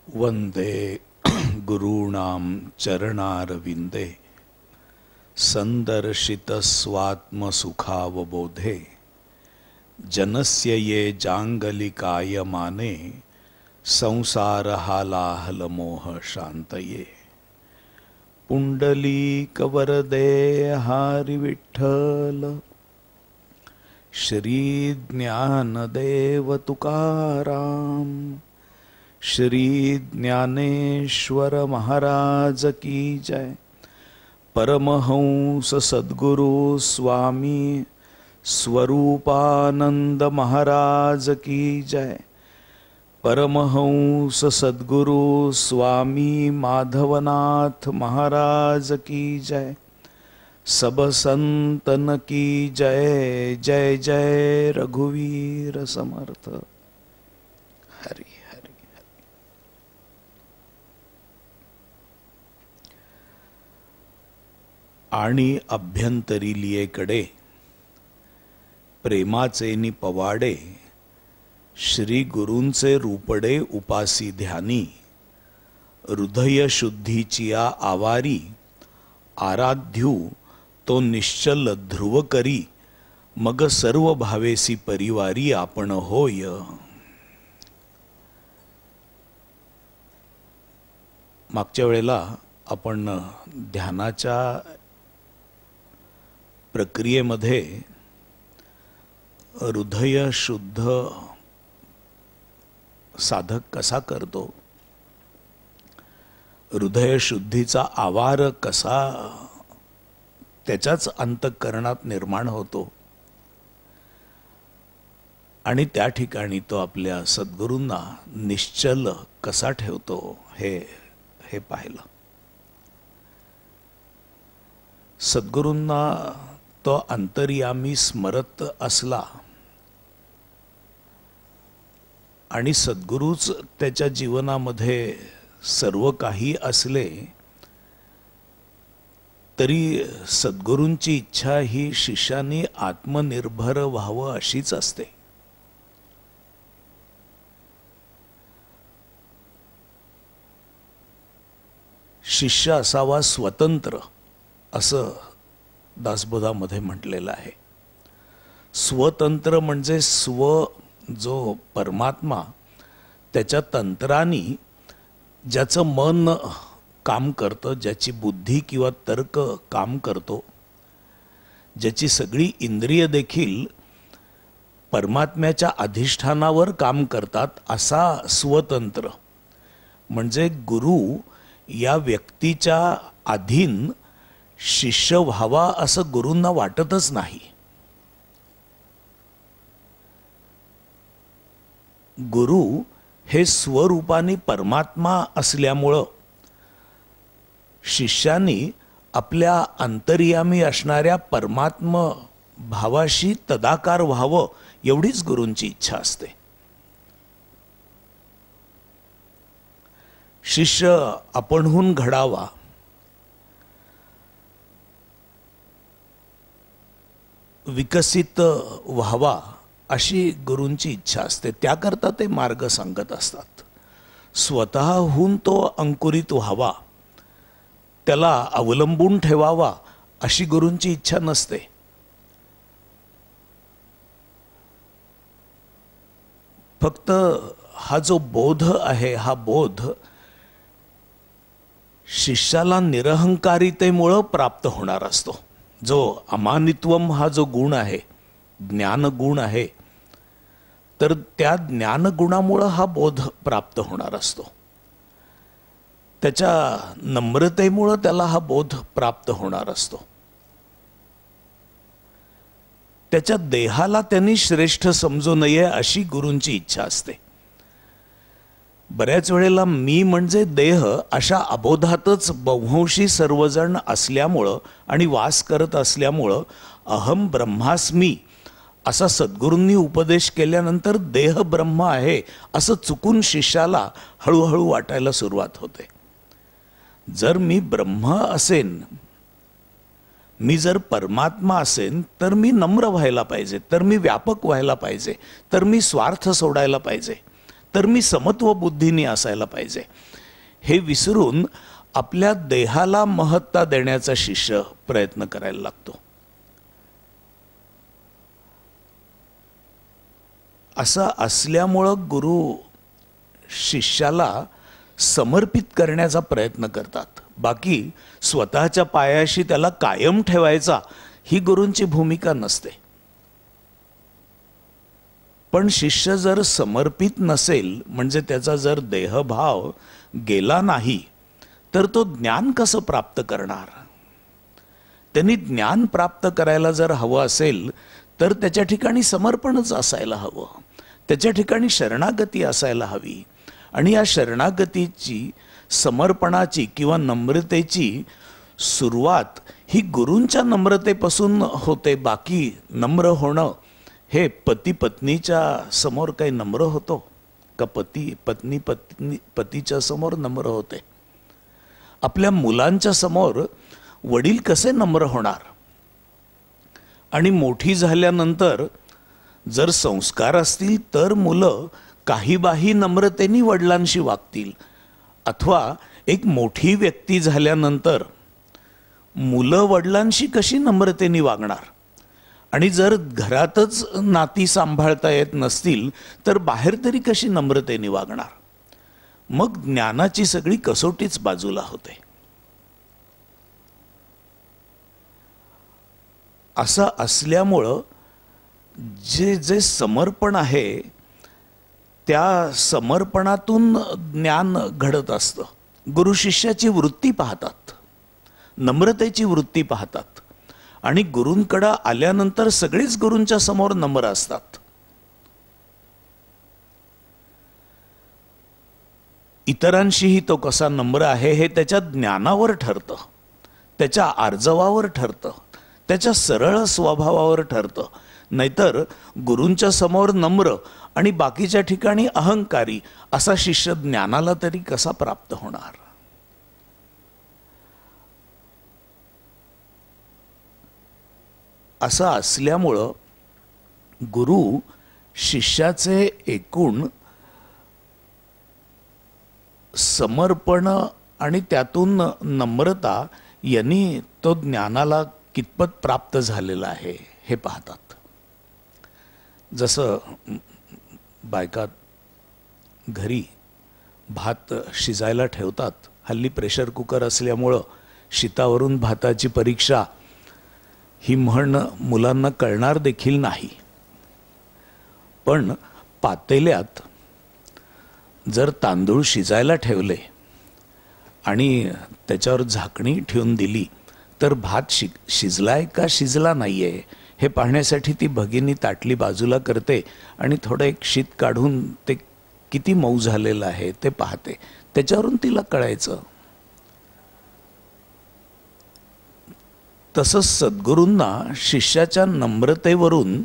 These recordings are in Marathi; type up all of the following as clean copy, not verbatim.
वंदे गुरूणां चरणारविंदे संदर्शितस्वात्मसुखावबोधे जनस्य ये जांगलिकायमाने संसारहालाहलमोह शांतये। पुंडलीकवरदे हरि विठ्ठल श्री ज्ञानदेव तुकाराम श्री ज्ञानेश्वर महाराज की जय। परमहंस सद्गुरु स्वामी स्वरूपानंद महाराज की जय। परमहंस सद्गुरु स्वामी माधवनाथ महाराज की जय। सब संतन की जय। जय जय रघुवीर समर्थ। हरि हरि हरि। आणि अभ्यंतरी लियेकडे प्रेमाचे नि पवाडे श्री गुरूंचे रूपडे उपासी ध्यानी। हृदय शुद्धीचिया आवारी आराध्यू तो निश्चल ध्रुव करी। मग सर्व भावेसी परिवारी आपण होय। मागच्या वेळेला आपण ध्यानाच्या प्रक्रियेमध्ये हृदय शुद्ध साधक कसा करतो, हृदय शुद्धीचा आवार कसा त्याच्याच अंतःकरणात निर्माण होतो आणि त्या ठिकाणी तो आपल्या सद्गुरूंना निश्चल कसा ठेवतो हे पाहिलं। सद्गुरूंना तो अंतर्यामी स्मरत असला आणि सद्गुरूच त्याच्या जीवनामध्ये सर्व काही असले तरी सद्गुरूंची इच्छा ही शिष्याने आत्मनिर्भर व्हावं अशीच असते। शिष्य असावा स्वतंत्र असं दासबोधामध्ये म्हटलेलं आहे। स्वतंत्र म्हणजे स्व जो परमात्मा त्याच्या तंत्रानी ज्याचं मन काम करतं, ज्याची बुद्धी किंवा तर्क काम करतो, ज्याची सगळी इंद्रिय देखील परमात्म्याच्या अधिष्ठानावर काम करतात, असा स्वतंत्र म्हणजे गुरु या व्यक्तीच्या अधीन शिष्य व्हावा असं गुरूंना वाटतच नाही। गुरु हे स्वरूपाने परमात्मा असल्यामुळं शिष्यानी आपल्या अंतर्यामी असणाऱ्या परमात्मा भावाशी तदाकार व्हावं एवढीच गुरूंची इच्छा असते। शिष्य आपणहून घडावा, विकसित व्हावा अशी गुरूंची इच्छा असते। त्याकरता ते मार्ग सांगत असतात। स्वतःहून तो अंकुरित व्हावा, त्याला अवलंबून ठेवावा अशी गुरूंची इच्छा नसते। फक्त हा जो बोध आहे, हा बोध शिष्याला निरहंकारितेमुळे प्राप्त होणार असतो। जो अमानित्वम हा जो गुण आहे, ज्ञान गुण आहे, तर त्या ज्ञान गुणामुळे हा बोध प्राप्त होणार असतो। त्याच्या नम्रतेमुळे त्याला हा बोध प्राप्त होणार असतो। त्याच्या देहाला त्यांनी श्रेष्ठ समजू नये अशी गुरूंची इच्छा असते। बऱ्याच वेळेला मी म्हणजे देह अशा अबोधातच बहुंशी सर्वजण असल्यामुळं आणि वास करत असल्यामुळं अहम ब्रह्मास्मी असा सद्गुरूंनी उपदेश केल्यानंतर देह ब्रह्म आहे असं चुकून शिष्याला हळूहळू वाटायला सुरुवात होते। जर मी ब्रह्म असेन, मी जर परमात्मा असेन, तर मी नम्र व्हायला पाहिजे, तर मी व्यापक व्हायला पाहिजे, तर मी स्वार्थ सोडायला पाहिजे, तर मी समत्व बुद्धीने असायला पाहिजे, हे विसरून आपल्या देहाला महत्ता देण्याचा शिष्य प्रयत्न करायला लागतो. असं असल्यामुळं गुरु शिष्याला समर्पित करण्याचा प्रयत्न करतात. बाकी स्वतःच्या पायाशी त्याला कायम ठेवायचा ही गुरूंची भूमिका नसते. पण शिष्य जर समर्पित नसेल, म्हणजे त्याचा जर देहभाव गेला नाही, तर तो ज्ञान कसं प्राप्त करणार? त्यांनी ज्ञान प्राप्त करायला जर हवं असेल तर त्याच्या ठिकाणी समर्पणच असायला हवं, त्याच्या ठिकाणी शरणागती असायला हवी. आणि या शरणागतीची, समर्पणाची किंवा नम्रतेची सुरुवात ही गुरूंच्या नम्रतेपासून होते. बाकी नम्र होणं हे पती पत्नीच्या समोर काही नम्र होतो का? पत्नी पतीच्या समोर नम्र होते. आपल्या मुलांच्या समोर वडील कसे नम्र होणार? आणि मोठी झाल्यानंतर जर संस्कार असतील तर मुलं काही बाही नम्रतेने वडिलांशी वागतील. अथवा एक मोठी व्यक्ती झाल्यानंतर मुलं वडिलांशी कशी नम्रतेने वागणार? आणि जर घरातच नाती सांभाळता येत नसतील तर बाहेर तरी कशी नम्रतेने वागणार? मग ज्ञानाची सगळी कसोटीच बाजूला होते. असं असल्यामुळं जे समर्पण आहे त्या समर्पणातून ज्ञान घडत असतं. गुरु शिष्याची वृत्ती पाहतात, नम्रतेची वृत्ती पाहतात. आणि गुरूंकडे आल्यानंतर सगळेच गुरूंच्या समोर नम्र असतात. इतरांशीही तो कसा नम्र आहे हे त्याच्या ज्ञानावर ठरतं, त्याच्या आर्जवावर ठरतं, त्याच्या सरळ स्वभावावर ठरतं. नाहीतर गुरूंच्या समोर नम्र आणि बाकीच्या ठिकाणी अहंकारी असा शिष्य ज्ञानाला तरी कसा प्राप्त होणार? असं असल्यामुळं गुरु शिष्याचे एकूण समर्पण आणि त्यातून नम्रता यांनी तो ज्ञानाला कितपत प्राप्त झालेला आहे हे पाहतात. जसं बायका घरी भात शिजायला ठेवतात. हल्ली प्रेशर कुकर असल्यामुळं शितावरून भाताची परीक्षा ही म्हण मुलांना कळणार देखील नाही. पण पातेल्यात जर तांदूळ शिजायला ठेवले आणि त्याच्यावर झाकणी ठेवून दिली तर भात शिजलाय का शिजला नाहीये हे पाहण्यासाठी ती भगिनी ताटली बाजूला करते आणि थोडं एक शीत काढून ते किती मऊ झालेलं आहे ते पाहते. त्याच्यावरून तिला कळायचं. तसंच सद्गुरूंना शिष्याच्या नम्रतेवरून,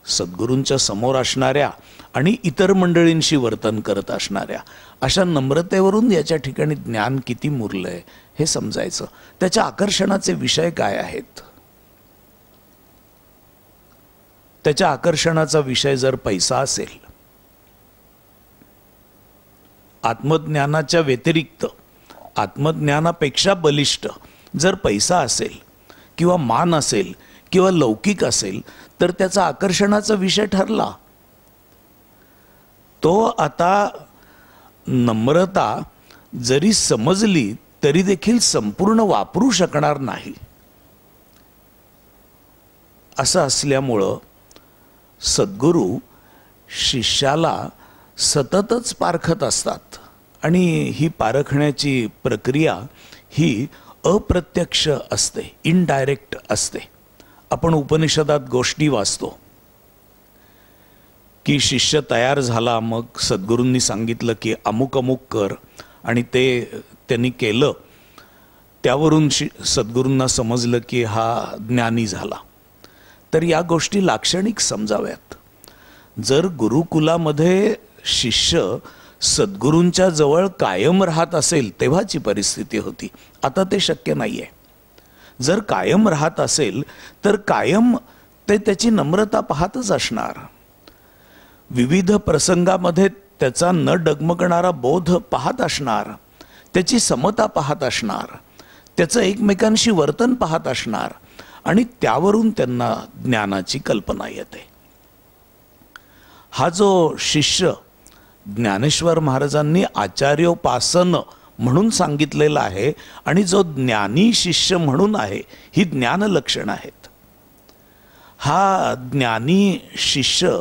सद्गुरूंच्या समोर असणाऱ्या आणि इतर मंडळींशी वर्तन करत असणाऱ्या अशा नम्रतेवरून याच्या ठिकाणी ज्ञान किती मुरलंय हे समजायचं. त्याच्या आकर्षणाचे विषय काय आहेत? त्याच्या आकर्षणाचा विषय जर पैसा असेल, आत्मज्ञानाच्या व्यतिरिक्त, आत्मज्ञानापेक्षा बलिष्ठ जर पैसा असेल किंवा मान असेल किंवा लौकिक असेल तर त्याचा आकर्षणाचा विषय ठरला. तो आता नम्रता जरी समजली तरी देखील संपूर्ण वापरू शकणार नाही. असं असल्यामुळं सद्गुरू शिष्याला सततच पारखत असतात आणि ही पारखण्याची प्रक्रिया ही अप्रत्यक्ष असते, इनडायरेक्ट असते. आपण उपनिषदात गोष्टी वाचतो की शिष्य तयार झाला, मग सद्गुरूंनी सांगितलं की अमुक अमुक कर आणि ते त्यांनी केलं. त्यावरून सद्गुरूंना समजलं की हा ज्ञानी झाला. तर या गोष्टी लाक्षणिक समजाव्यात. जर गुरुकुलामध्ये शिष्य सद्गुरूंच्या जवळ कायम राहत असेल तेव्हाची परिस्थिती होती. आता ते शक्य नाहीये. जर कायम राहत असेल तर कायम ते त्याची नम्रता पाहतच असणार. विविध प्रसंगामध्ये त्याचा न डगमगणारा बोध पाहत असणार, त्याची समता पाहत असणार, त्याचं एकमेकांशी वर्तन पाहत असणार आणि त्यावरून त्यांना ज्ञानाची कल्पना येते. हा जो शिष्य ज्ञानेश्वर महाराजांनी आचार्योपासन म्हणून सांगितलेला आहे आणि जो ज्ञानी शिष्य म्हणून आहे, ही ज्ञान लक्षणं आहेत. हा ज्ञानी शिष्य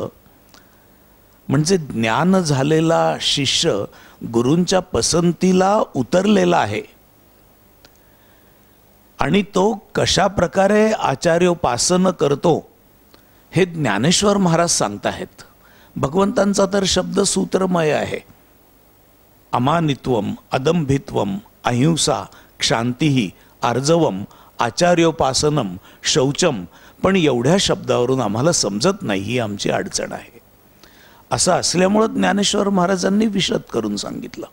म्हणजे ज्ञान झालेला शिष्य गुरूंच्या पसंतीला उतरलेला आहे आणि तो कशा प्रकारे आचार्योपासन करतो हे ज्ञानेश्वर महाराज सांगताहेत. भगवंतांचा तर शब्द सूत्रमय आहे. अमानित्वम, अदंभित्वम, अहिंसा, क्षांती, आर्जवम, आचार्योपासनम, शौचम. पण एवढ्या शब्दावरून आम्हाला समजत नाही, ही आमची अडचण आहे. असं असल्यामुळं ज्ञानेश्वर महाराजांनी विशद करून सांगितलं.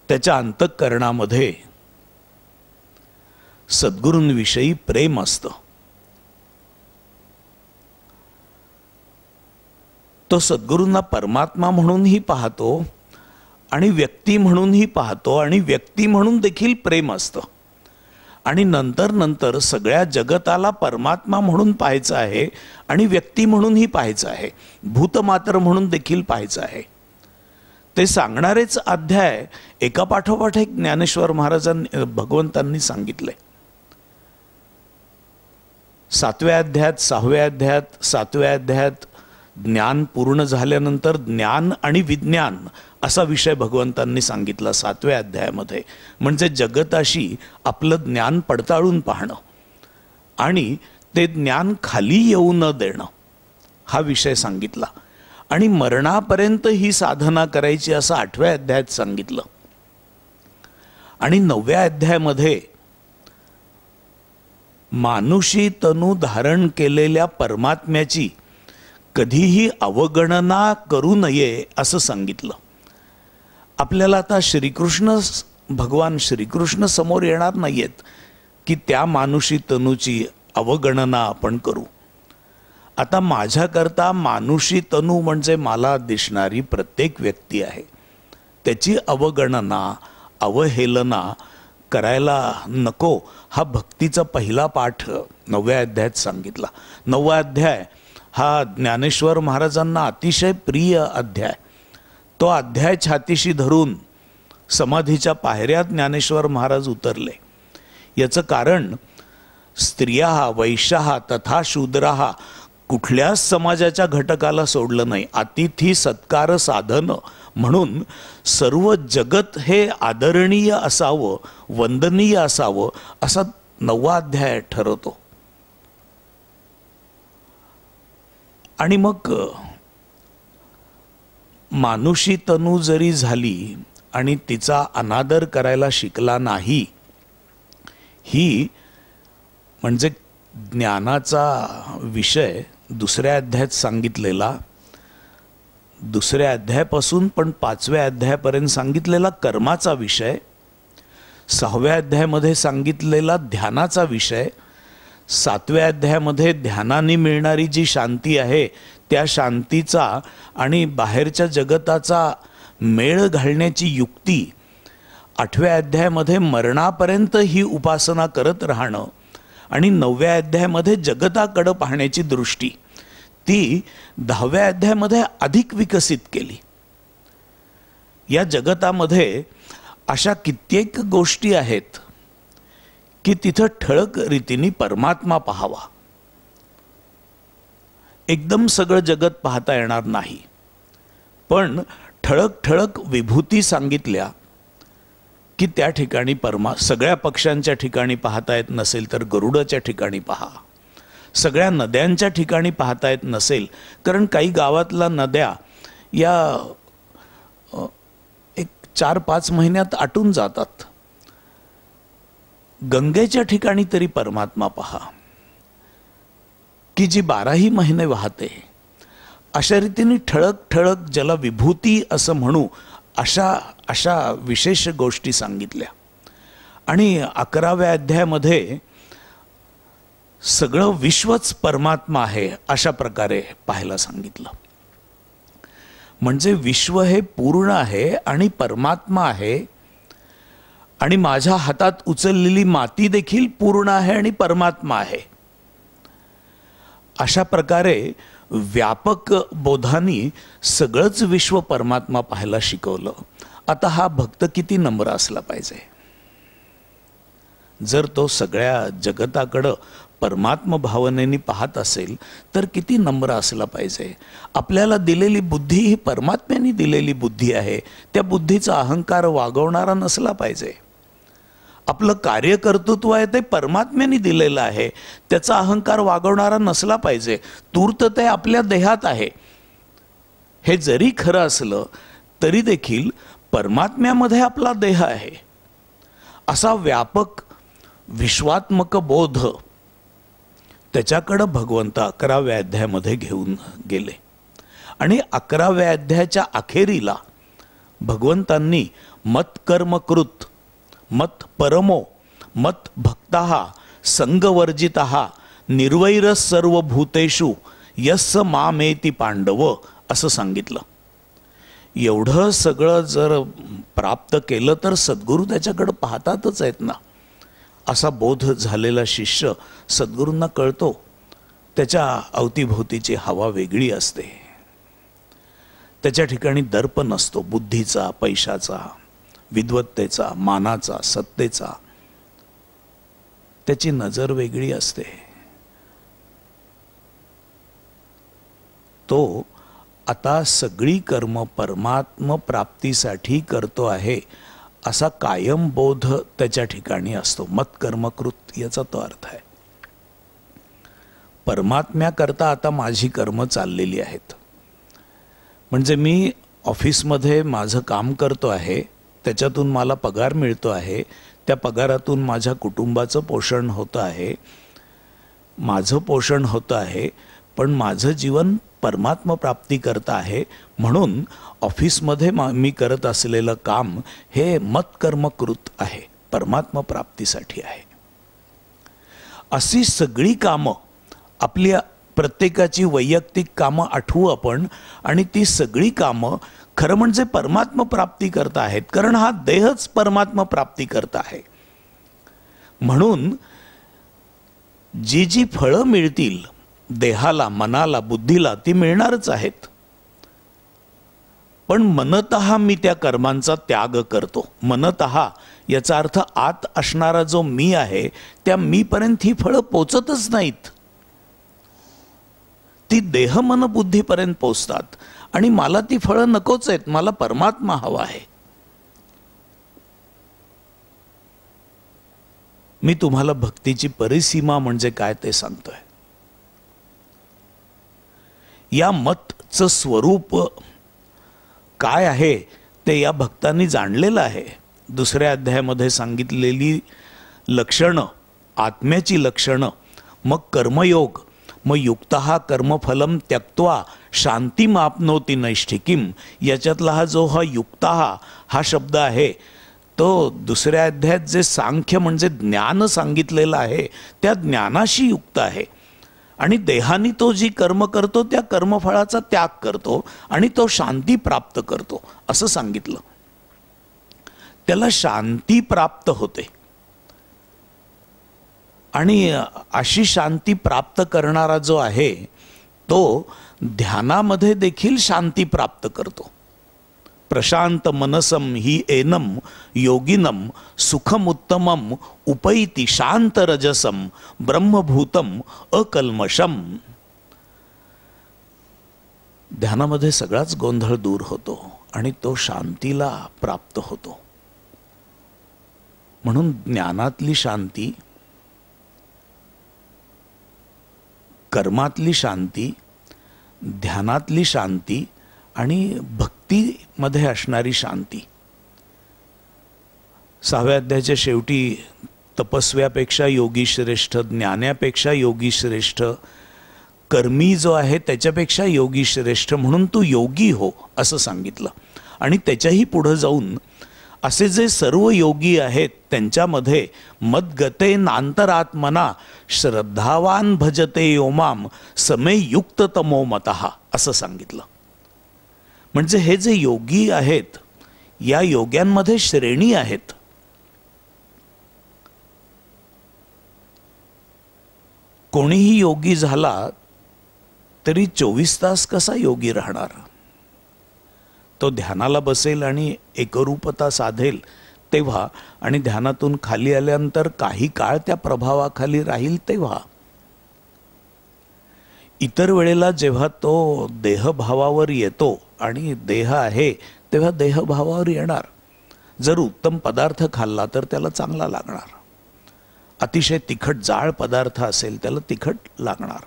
त्याच्या अंतःकरणामध्ये सद्गुरूंविषयी प्रेम असतं. तो सद्गुरूंना परमात्मा म्हणूनही पाहतो आणि व्यक्ती म्हणूनही पाहतो आणि व्यक्ती म्हणून देखील प्रेम असतं. आणि नंतर नंतर सगळ्या जगताला परमात्मा म्हणून पाहायचं आहे आणि व्यक्ती म्हणूनही पाहायचं आहे, भूतमात्र म्हणून देखील पाहायचं आहे. ते सांगणारेच अध्याय एका पाठोपाठ एक ज्ञानेश्वर महाराजांनी भगवंतांनी सांगितले. 7व्या अध्यायात, 6व्या अध्यायात, 7व्या अध्यायात ज्ञान पूर्ण झाल्यानंतर ज्ञान आणि विज्ञान असा विषय भगवंतांनी सांगितला 7व्या अध्यायामध्ये. म्हणजे जगताशी आपलं ज्ञान पडताळून पाहणं आणि ते ज्ञान खाली येऊ न देणं हा विषय सांगितला. आणि मरणापर्यंत ही साधना करायची असं 8व्या अध्यायात सांगितलं. आणि 9व्या अध्यायामध्ये मानुषी तनु धारण केलेल्या परमात्म्याची कधीही अवगणना करू नये असं सांगितलं. आपल्याला आता श्रीकृष्ण, भगवान श्रीकृष्ण समोर येणार नाहीयेत की त्या मानुषी तनूची अवगणना आपण करू. आता माझ्याकरता मानुषी तनू म्हणजे मला दिसणारी प्रत्येक व्यक्ती आहे, त्याची अवगणना, अवहेलना करायला नको. हा भक्तीचा पहिला पाठ 9व्या अध्यायात सांगितला. 9वा अध्याय हा ज्ञानेश्वर महाराजांना अतिशय प्रिय अध्याय. तो अध्याय छातीशी धरून समाधीच्या पायऱ्या ज्ञानेश्वर महाराज उतरले. याचं कारण स्त्रिया, वैश्या तथा शूद्राहा कुठल्याच समाजाच्या घटकाला सोडलं नाही. अतिथी सत्कार साधन म्हणून सर्व जगत हे आदरणीय असावं, वंदनीय असावं असा 9वा अध्याय ठरवतो. आणि मग मानुषी तनू जरी झाली आणि तिचा अनादर करायला शिकला नाही, ही म्हणजे ज्ञानाचा विषय 2ऱ्या अध्यायात सांगितलेला, 2ऱ्या अध्यायापासून पण 5व्या अध्यायापर्यंत सांगितलेला कर्माचा विषय, 6व्या अध्यायामध्ये सांगितलेला ध्यानाचा विषय, 7व्या अध्यायामध्ये ध्यानाने मिळणारी जी शांती आहे त्या शांतीचा आणि बाहेरच्या जगताचा मेळ घालण्याची युक्ती, 8व्या अध्यायामध्ये मरणापर्यंत ही उपासना करत राहणं आणि 9व्या अध्यायामध्ये जगताकडे पाहण्याची दृष्टी, ती 10व्या अध्यायामध्ये अधिक विकसित केली. या जगतामध्ये अशा कित्येक गोष्टी आहेत की तिथं ठळक रीतीने परमात्मा पाहावा. एकदम सगळं जगत पाहता येणार नाही, पण ठळक ठळक विभूती सांगितल्या की त्या ठिकाणी सगळ्या पक्ष्यांच्या ठिकाणी पाहता येत नसेल तर गरुडाच्या ठिकाणी पहा. सगळ्या नद्यांच्या ठिकाणी पाहता येत नसेल, कारण काही गावातल्या नद्या या 4-5 महिन्यात आटून जातात. गंगेच्या ठिकाणी तरी परमात्मा पहा की जी 12ही महिने वाहते. अशा रीतीने ठळक ठळक ज्याला विभूती असं म्हणू अशा विशेष गोष्टी सांगितल्या. आणि 11व्या अध्यायामध्ये सगळं विश्वच परमात्मा आहे अशा प्रकारे पाहायला सांगितलं. म्हणजे विश्व हे पूर्ण आहे आणि परमात्मा आहे, आणि माझ्या हातात उचललेली माती देखील पूर्ण आहे आणि परमात्मा आहे. अशा प्रकारे व्यापक बोधांनी सगळंच विश्व परमात्मा पाहायला शिकवलं. आता हा भक्त किती नम्र असला पाहिजे. जर तो सगळ्या जगताकडं परमात्मा भावनेने पाहत असेल तर किती नम्र असला पाहिजे. आपल्याला दिलेली बुद्धी ही परमात्म्याने दिलेली बुद्धी आहे, त्या बुद्धीचा अहंकार वागवणारा नसला पाहिजे. आपलं कार्यकर्तृत्व आहे ते परमात्म्याने दिलेलं आहे, त्याचा अहंकार वागवणारा नसला पाहिजे. तूर्त ते आपल्या देहात आहे हे जरी खरं असलं तरी देखील परमात्म्यामध्ये आपला देह आहे असा व्यापक विश्वात्मक बोध त्याच्याकडं भगवंत 11व्या अध्यायामध्ये घेऊन गेले. आणि 11व्या अध्यायाच्या अखेरीला भगवंतांनी मत कर्मकृत, मत परमो, मत भक्तः, संगवर्जितः, निर्वैर सर्वभूतेषु यस्य मामेति पांडव असं सांगितलं. एवढं सगळं जर प्राप्त केलं तर सद्गुरू त्याच्याकडे पाहतातच आहेत ना. असा बोध झालेला शिष्य सद्गुरूंना कळतो. त्याच्या अवतीभोवतीची हवा वेगळी असते. त्याच्या ठिकाणी दर्प नसतो बुद्धीचा, पैशाचा, विद्वत्तेचा, मानाचा, सत्तेचा. त्याची नजर वेगळी असते. तो आता सगळी कर्म परमात्म प्राप्तीसाठी करतो आहे असा कायम बोध त्याच्या ठिकाणी असतो. मत कर्मकृत याचा तो अर्थ आहे. परमात्म्याकरता आता माझी कर्म चाललेली आहेत. म्हणजे मी ऑफिसमध्ये माझं काम करतो आहे, त्याच्यातून मला पगार मिळतो आहे, त्या पगारातून माझ्या कुटुंबाचं पोषण होतं आहे, माझं पोषण होतं आहे, पण माझं जीवन परमात्मा प्राप्ती करता आहे. म्हणून ऑफिसमध्ये मी करत असलेलं काम हे मतकर्मकृत आहे, परमात्मा प्राप्तीसाठी आहे. अशी सगळी कामं, आपल्या प्रत्येकाची वैयक्तिक कामं आठवू आपण, आणि ती सगळी कामं खरं म्हणजे परमात्मा प्राप्ती करता आहेत, कारण हा देहच परमात्मा प्राप्ती करता आहे. म्हणून जी जी फळं मिळतील देहाला, मनाला, बुद्धीला, ती मिळणारच आहेत. पण मनतः मी त्या कर्मांचा त्याग करतो. मनतः याचा अर्थ आत असणारा जो मी आहे त्या मीपर्यंत ही फळं पोचतच नाहीत. ती देह मन बुद्धीपर्यंत पोचतात आणि मला ती फळं नकोच आहेत. मला परमात्मा हवा आहे. मी तुम्हाला भक्तीची परिसीमा म्हणजे काय ते सांगतोय. या मतचं स्वरूप काय आहे ते या भक्तांनी जाणलेलं आहे. 2ऱ्या अध्यायामध्ये सांगितलेली लक्षणं, आत्म्याची लक्षणं, मग कर्मयोग, मग युक्तः कर्मफलम त्यक्त्वा शांतिमाप्नोति नैष्ठिकीम. याच्यातला हा जो युक्तः हा शब्द आहे तो 2ऱ्या अध्यायात जे सांख्य म्हणजे ज्ञान सांगितलेलं आहे त्या ज्ञानाशी युक्त आहे. आणि देहानी तो जी कर्म करतो त्या कर्मफळाचा त्याग करतो आणि तो शांती प्राप्त करतो असं सांगितलं. त्याला शांती प्राप्त होते आणि अशी शांती प्राप्त करणारा जो आहे तो ध्यानामध्ये देखील शांती प्राप्त करतो. प्रशांत मनसम ही एनम योगिनम सुखमुत्तमम उपैति शांत रजसम ब्रह्मभूतम अकल्मषम. ध्यानामध्ये सगळाच गोंधळ दूर होतो आणि तो शांतीला प्राप्त होतो. म्हणून ज्ञानातली शांती, कर्मातली शांती, ध्यानातली शांती आणि भक्तीमध्ये असणारी शांती. 6व्या अध्यायाच्या शेवटी तपस्व्यापेक्षा योगी श्रेष्ठ, ज्ञानापेक्षा योगी श्रेष्ठ, कर्मी जो आहे त्याच्यापेक्षा योगी श्रेष्ठ, म्हणून तू योगी हो असं सांगितलं. आणि त्याच्याही पुढे जाऊन असे जे सर्व योगी आहेत त्यांच्यामध्ये मद्गते नांतरात्मना श्रद्धावान भजते योमाम समे युक्त तमो मतः असं सांगितलं. म्हणजे हे जे योगी आहेत या योग्यांमध्ये श्रेणी आहेत. कोणीही योगी झाला तरी 24 तास कसा योगी राहणार? तो ध्यानाला बसेल आणि एकरूपता साधेल तेव्हा, आणि ध्यानातून खाली आल्यानंतर काही काळ त्या प्रभावाखाली राहील तेव्हा. इतर वेळेला जेव्हा तो देहभावावर येतो आणि देह आहे तेव्हा देहभावावर येणार. जर उत्तम पदार्थ खाल्ला तर त्याला चांगला लागणार. अतिशय तिखट जाळ पदार्थ असेल त्याला तिखट लागणार.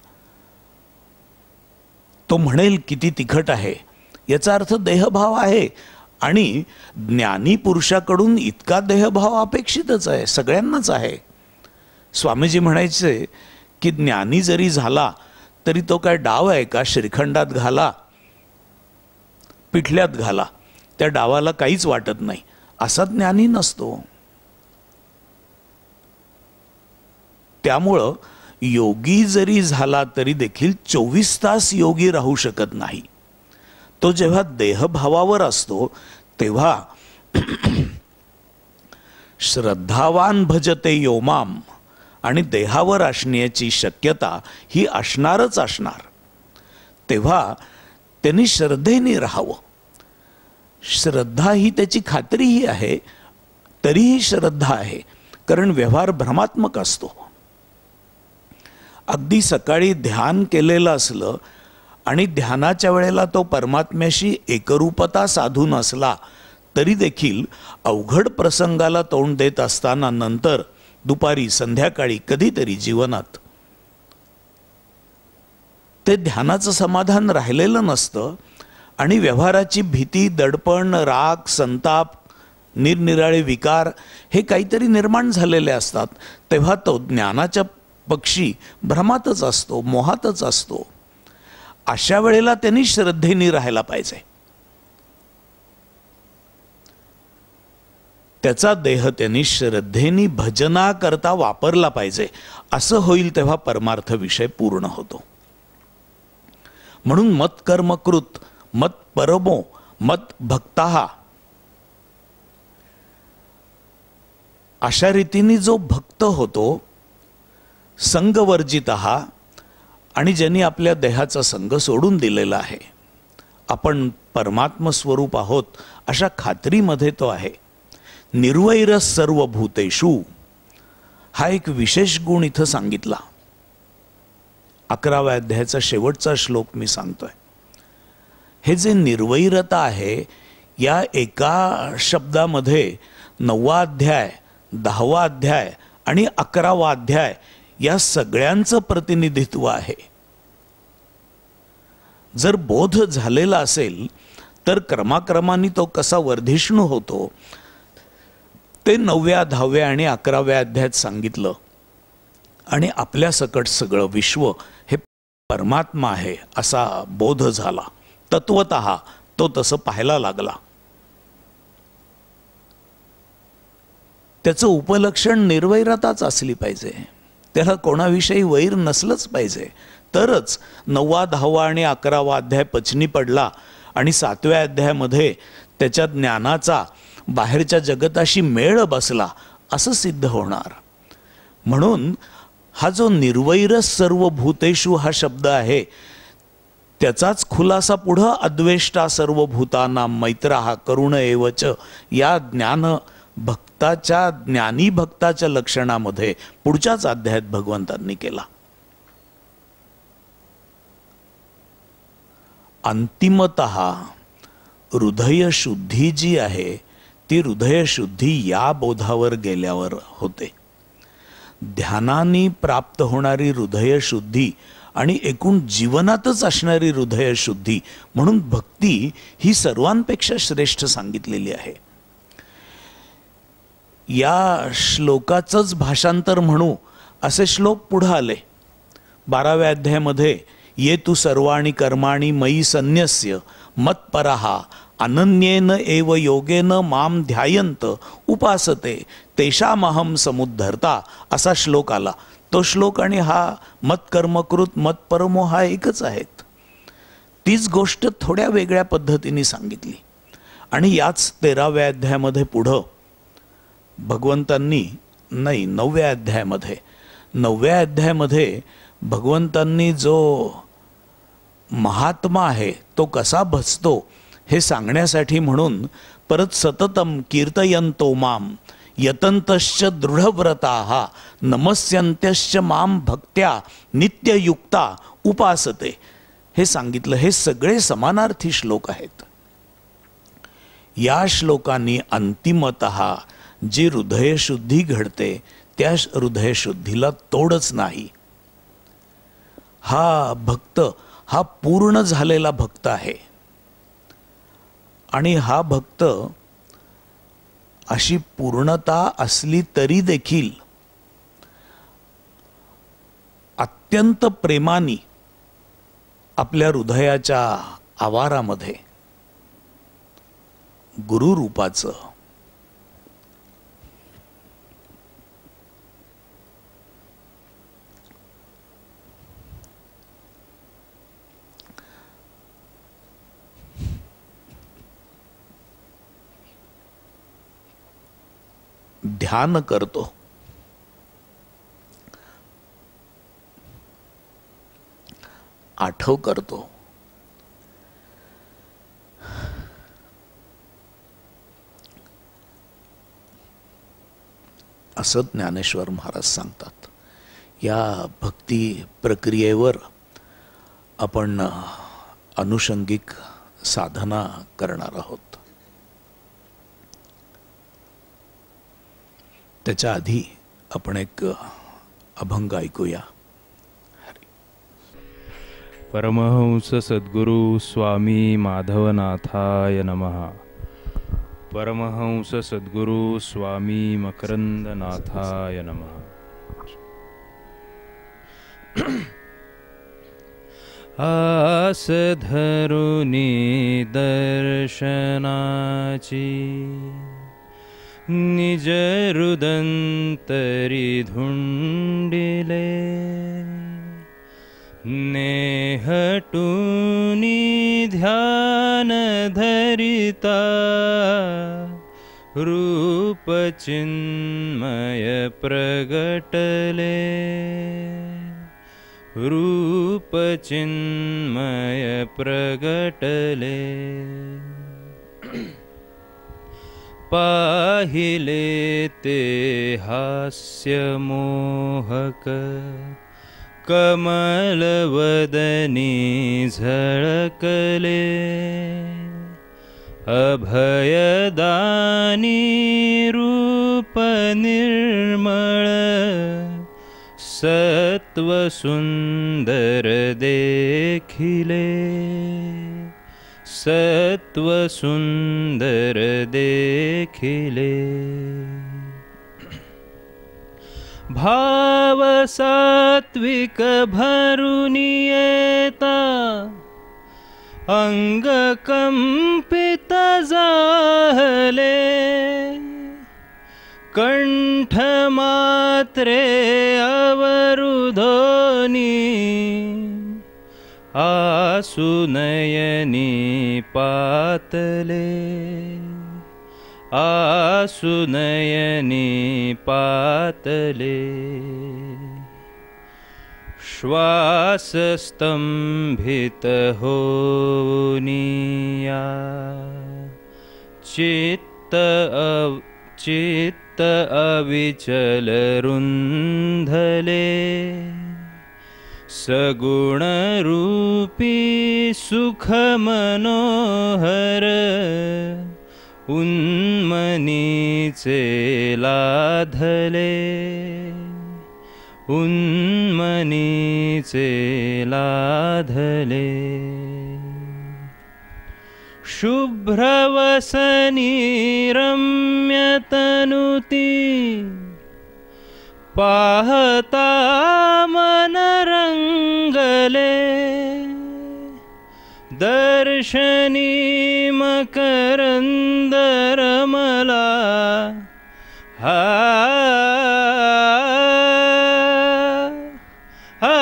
तो म्हणेल किती तिखट आहे, याचा अर्थ देहभाव आहे. आणि ज्ञानी पुरुषाकडून इतका देहभाव अपेक्षितच आहे, सगळ्यांनाच आहे. स्वामीजी म्हणायचे की ज्ञानी जरी झाला तरी तो काय डाव आहे का? श्रीखंडात घाला, पिठल्यात घाला, त्या डावाला काहीच वाटत नाही, असा ज्ञानी नसतो. त्यामुळं योगी जरी झाला तरी देखील 24 तास योगी राहू शकत नाही. तो जेव्हा देहभावावर असतो तेव्हा श्रद्धावान भजते योमाम, आणि देहावर असण्याची शक्यता ही असणारच असणार. तेव्हा त्यांनी श्रद्धेने राहावं. श्रद्धा ही त्याची खात्रीही आहे, तरीही श्रद्धा आहे, कारण व्यवहार भ्रमात्मक असतो. अगदी सकाळी ध्यान केलेलं असलं आणि ध्यानाच्या वेळेला तो परमात्म्याशी एकरूपता साधून असला तरी देखील अवघड प्रसंगाला तोंड देत असताना नंतर दुपारी संध्याकाळी कधीतरी जीवनात ते ध्यानाचं समाधान राहिलेलं नसतं आणि व्यवहाराची भीती, दडपण, राग, संताप, निरनिराळे विकार हे काहीतरी निर्माण झालेले असतात. तेव्हा तो ज्ञानाच्या पक्षी भ्रमातच असतो, मोहातच असतो. अशा वेळेला त्यांनी श्रद्धेने राहायला पाहिजे. त्याचा देह त्यांनी श्रद्धेने भजना करता वापरला पाहिजे. असं होईल तेव्हा परमार्थ विषय पूर्ण होतो. म्हणून मत कर्मकृत, मत परमो, मत भक्ताहा, अशा रीतीने जो भक्त होतो, संगवर्जितहा, आणि ज्यांनी आपल्या देहाचा संग सोडून दिलेला आहे, आपण परमात्म स्वरूप आहोत अशा खात्रीमध्ये तो आहे. निर्वैर सर्व भूतेषु, हा एक विशेष गुण इथं सांगितला. 11व्या अध्यायाचा शेवटचा श्लोक मी सांगतोय. हे जे निर्वैरता आहे, या एका शब्दामध्ये 9वा अध्याय, 10वा अध्याय आणि 11वा अध्याय या सगळ्यांचं प्रतिनिधित्व आहे. जर बोध झालेला असेल तर क्रमाक्रमाने तो कसा वर्धिष्णू होतो ते 9व्या, 10व्या आणि 11व्या अध्यायात सांगितलं. आणि आपल्या सकट सगळं विश्व हे परमात्मा आहे असा बोध झाला. तत्वतः तो तसं पाहायला लागला. त्याचं उपलक्षण निर्वैरताच असली पाहिजे. त्याला कोणाविषयी वैर नसलंच पाहिजे. तरच 9वा, 10वा आणि 11वा अध्याय पचनी पडला आणि 7व्या अध्यायामध्ये त्याच्या ज्ञानाचा बाहेरच्या जगताशी मेळ बसला असं सिद्ध होणार. म्हणून हा जो निर्वैर सर्व भूतेषु हा शब्द आहे त्याचाच खुलासा पुढं अद्वेष्टा सर्व भूतानां मैत्रहा करुण एवच या भक्ताच्या, ज्ञानी भक्ताच्या लक्षणामध्ये पुढच्याच अध्यायात भगवंतांनी केला. अंतिमतः हृदय शुद्धी जी आहे ती हृदय शुद्धी या बोधावर गेल्यावर होते. ध्यानाने प्राप्त होणारी हृदय शुद्धी आणि एकूण जीवनातच असणारी हृदय शुद्धी, म्हणून भक्ती ही सर्वांपेक्षा श्रेष्ठ सांगितलेली आहे. या श्लोकाचंच भाषांतर म्हणू असे श्लोक पुढे आले. 12व्या अध्यायामध्ये ये तु सर्वाणि कर्माणि मयि संन्यस्य मत्परः अनन्येन एव योगेन माम ध्यायंत उपासते तेषामहम समुद्धरता असा श्लोक आला. तो श्लोक आणि हा मत्कर्मकृत मत्परमो हा एकच आहेत. तीच गोष्ट थोड्या वेगळ्या पद्धतीने सांगितली. आणि याच 13व्या अध्यायामध्ये पुढं भगवंतांनी नाही 9व्या अध्यायामध्ये भगवंतांनी जो महात्मा आहे तो कसा भजतो हे सांगण्यासाठी म्हणून परत सततम कीर्तयंतो माम यतंतश्च दृढव्रताः नमस्यन्त्यश्च माम भक्त्या नित्ययुक्ता उपासते हे सांगितलं. हे सगळे समानार्थी श्लोक आहेत. या श्लोकांनी अंतिमतः जी हृदयशुद्धी घडते त्या हृदयशुद्धीला तोडच नाही. हा भक्त हा पूर्ण झालेला भक्त आहे. आणि हा भक्त अशी पूर्णता असली तरी देखील अत्यंत प्रेमाने आपल्या हृदयाच्या आवारामध्ये गुरुरूपाचं ध्यान करतो. आठव करतो. असं ज्ञानेश्वर महाराज सांगतात. या भक्ती प्रक्रियेवर आपण अनुषंगिक साधना करणार आहोत. त्याच्या आधी आपण एक अभंग ऐकूया. परमहंस सद्गुरु स्वामी माधवनाथाय नमः. परमहंस सद्गुरु स्वामी मकरंदनाथाय नमः. आस धरुनी दर्शनाची निज हृदंतरी धुंडिले नेहटुनी ध्यान धरिता रूप चिन्मय प्रगटले रूप चिन्मय प्रगटले पाहिले ते हास्य मोहक कमलवदनी झळकले अभयदानी रूप निर्मळ सत्वसुंदर देखिले सत्वसुंदर देखिले भाव सात्विक भरुनी येता अंग कंपित झाले कंठ मात्रे अवरुधोनी आसुनयनी पातले आसुनयनी पातले श्वास स्तंभित होनिया चित्त अविचल रुंधले सगुण रूपी सुख मनोहर उन्मनीचे लाधले उन्मनीचे लाधले शुभ्रवसनी रम्यतनुती पाहता मन रंगले दर्शनी मकरंदरमला हा हा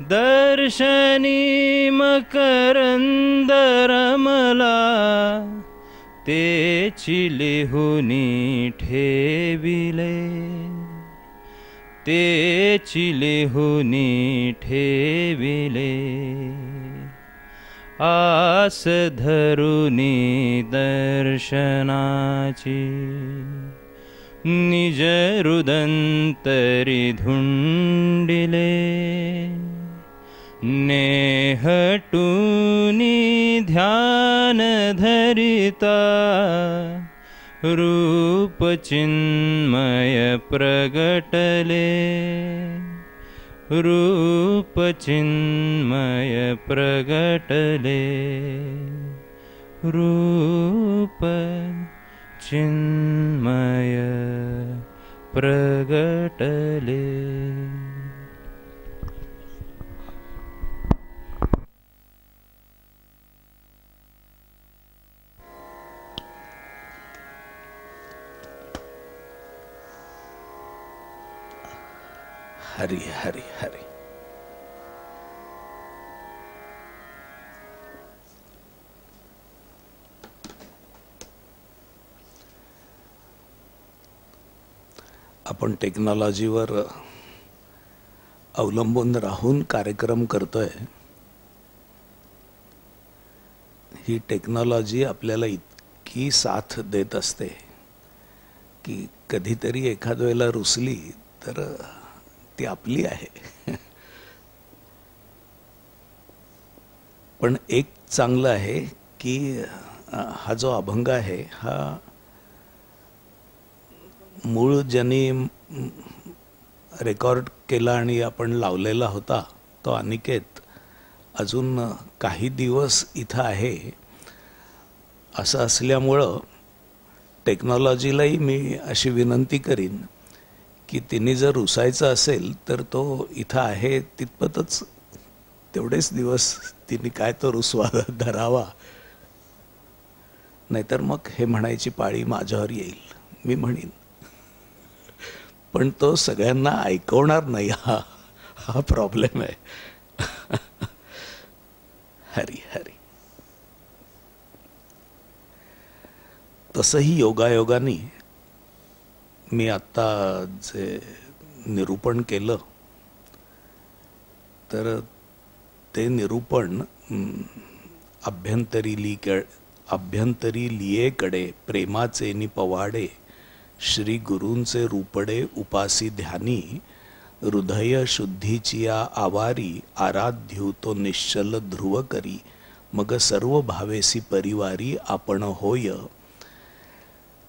दर्शनी मकरंदरमला तेची लेहुनी ठेविले तेची लेहुनी ठेविले आस धरुनी दर्शनाची निज रुदंतरी धुंडिले नेहटूनी ध्यान धरिता रूप चिन्मय प्रगटले रूप चिन्मय प्रगटले रूप चिन्मय प्रगटले. हरी हरी हरी. आपण टेक्नॉलॉजीवर अवलंबून राहून कार्यक्रम करतोय. ही टेक्नॉलॉजी आपल्याला इतकी साथ देत असते की कधीतरी एखाद वेळेला रुसली तर ती आपली आहे. पण एक चांगलं आहे की हा जो अभंग आहे हा मूळ ज्यांनी रेकॉर्ड केला आणि आपण लावलेला होता तो अनिकेत अजून काही दिवस इथं आहे. असं असल्यामुळं टेक्नॉलॉजीलाही मी अशी विनंती करीन की तिने जर रुसायचं असेल तर तो इथं आहे तितपतच तेवढेच दिवस तिने काय तो रुसवा धरावा, नाहीतर मग हे म्हणायची पाळी माझ्यावर येईल. मी म्हणीन पण तो सगळ्यांना ऐकवणार नाही. हा प्रॉब्लेम आहे. हरी हरी. तसंही योगायोगाने मी आत्ता जे निरूपण केलं तर ते निरूपण अभ्यंतरी लियेकडे प्रेमाचे निपवाडे श्री गुरूंचे रूपडे उपासी ध्यानी हृदय शुद्धीची या आवारी आराध्यू तो निश्चल ध्रुव करी मग सर्व भावेसी परिवारी आपण होय.